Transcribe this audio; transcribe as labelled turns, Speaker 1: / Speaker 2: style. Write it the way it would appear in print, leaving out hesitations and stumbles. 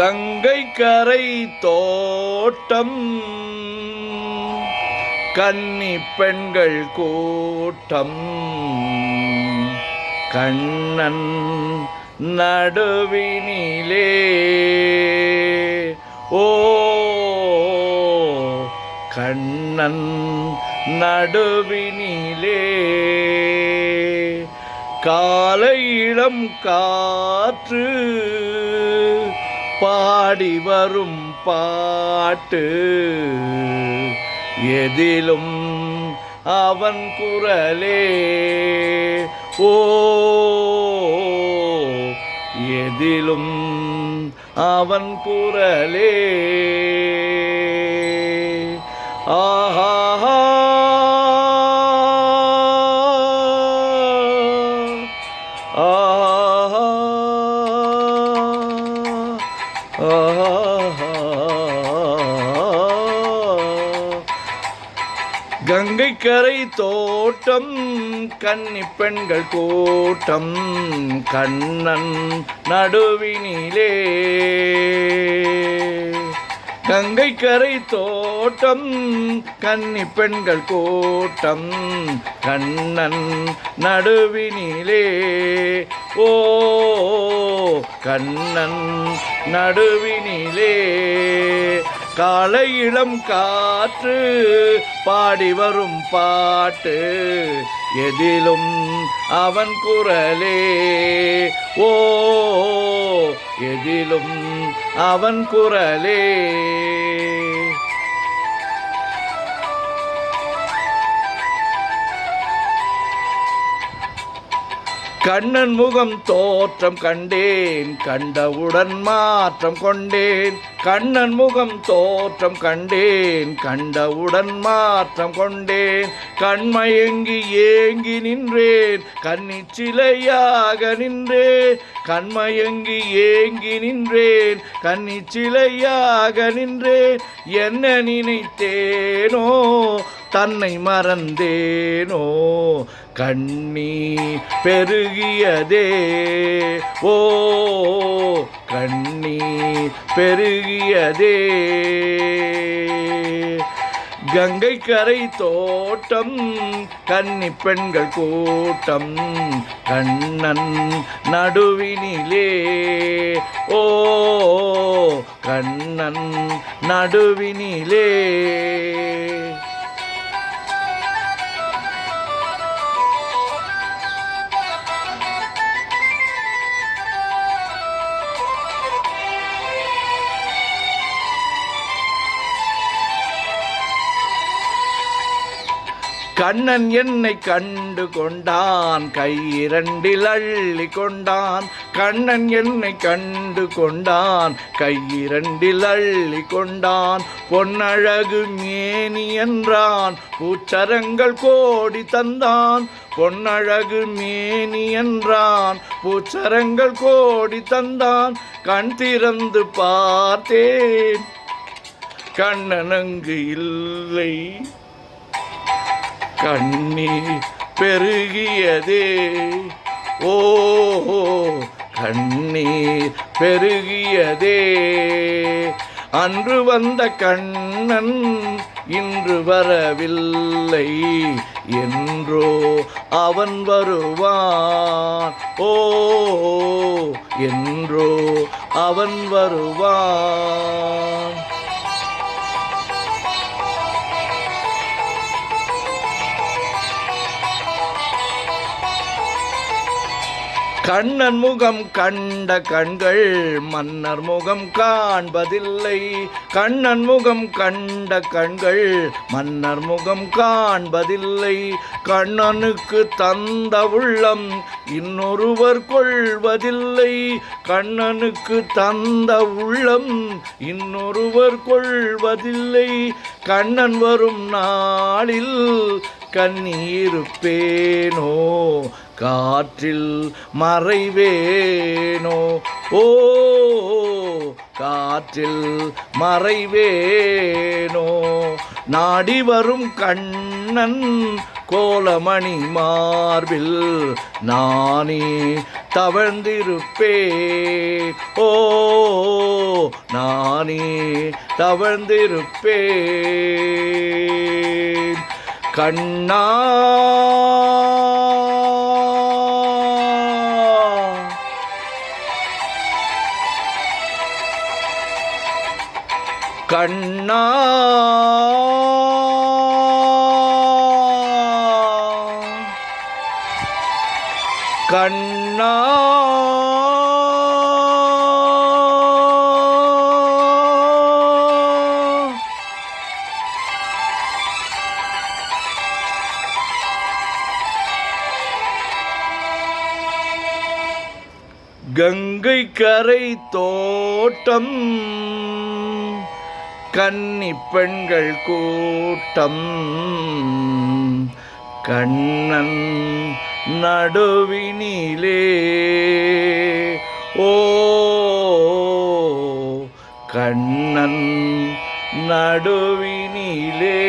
Speaker 1: கங்கை கரை தோட்டம் கன்னி பெண்கள் கூட்டம் கண்ணன் நடுவினிலே ஓ கண்ணன் நடுவினிலே காலை இளம் காற்று பாடி வரும் பாட்டு எதிலும் அவன் குரலே ஓ எதிலும் அவன் குரலே ஆஹா கங்கை கரை தோட்டம் கன்னி பெண்கள் கூட்டம் கண்ணன் நடுவினிலே கங்கை கரை தோட்டம் கன்னி பெண்கள் கூட்டம் கண்ணன் நடுவினிலே ஓ கண்ணன் நடுவினிலே காலை இளம் காற்று பாடி வரும் பாட்டு எதிலும் அவன் குரலே ஓ எதிலும் அவன் குரலே கண்ணன் முகம் தோற்றம் கண்டேன் கண்டவுடன் மாற்றம் கொண்டேன் கண்ணன் முகம் தோற்றம் கண்டேன் கண்டவுடன் மாற்றம் கொண்டேன் கண்மயங்கி ஏங்கி நின்றேன் கன்னிச் சிலையாக நின்றேன் கண்மயங்கி ஏங்கி நின்றேன் கன்னிச் சிலையாக நின்றேன் என்ன நினைத்தேனோ தன்னை மறந்தேனோ கண்ணீர் பெருகியதே ஓ கண்ணீர் பெருகியதே கங்கை கரை தோட்டம் கன்னி பெண்கள் கூட்டம் கண்ணன் நடுவினிலே ஓ கண்ணன் நடுவினிலே கண்ணன் என்னை கண்டு கொண்டான் கையிரண்டில் அள்ளி கொண்டான் கண்ணன் என்னை கண்டு கொண்டான் கையிரண்டில் அள்ளி கொண்டான் பொன்னழகு மேனி என்றான் பூச்சரங்கள் கோடி தந்தான் பொன்னழகு மேனி என்றான் பூச்சரங்கள் கோடி தந்தான் கண் திறந்து பார்த்தேன் கண்ணன் அங்கு இல்லை கண்ணீர் பெருகியதே ஓ கண்ணீர் பெருகியதே அன்று வந்த கண்ணன் இன்று வரவில்லை என்றோ அவன் வருவான் ஓ என்றோ அவன் வருவான் கண்ணன் முகம் கண்ட கண்கள் மன்னர் முகம் காண்பதில்லை கண்ணன் முகம் கண்ட கண்கள் மன்னர் முகம் காண்பதில்லை கண்ணனுக்கு தந்த உள்ளம் இன்னொருவர் கொள்வதில்லை கண்ணனுக்கு தந்த உள்ளம் இன்னொருவர் கொள்வதில்லை கண்ணன் வரும் நாளில் கண்ணீருப்பேனோ காற்றில் மறைவேனோ ஓ காற்றில் மறைவேனோ நாடி வரும் கண்ணன் கோலமணி மார்பில் நானே தவழ்ந்திருப்பேன். ஓ நானே தவழ்ந்திருப்பேன். கண்ணா கண்ணா கண்ணா கங்கை கரை தோட்டம் கன்னி பெண்கள் கூட்டம் கண்ணன் நடுவினிலே. ஓ கண்ணன் நடுவினிலே.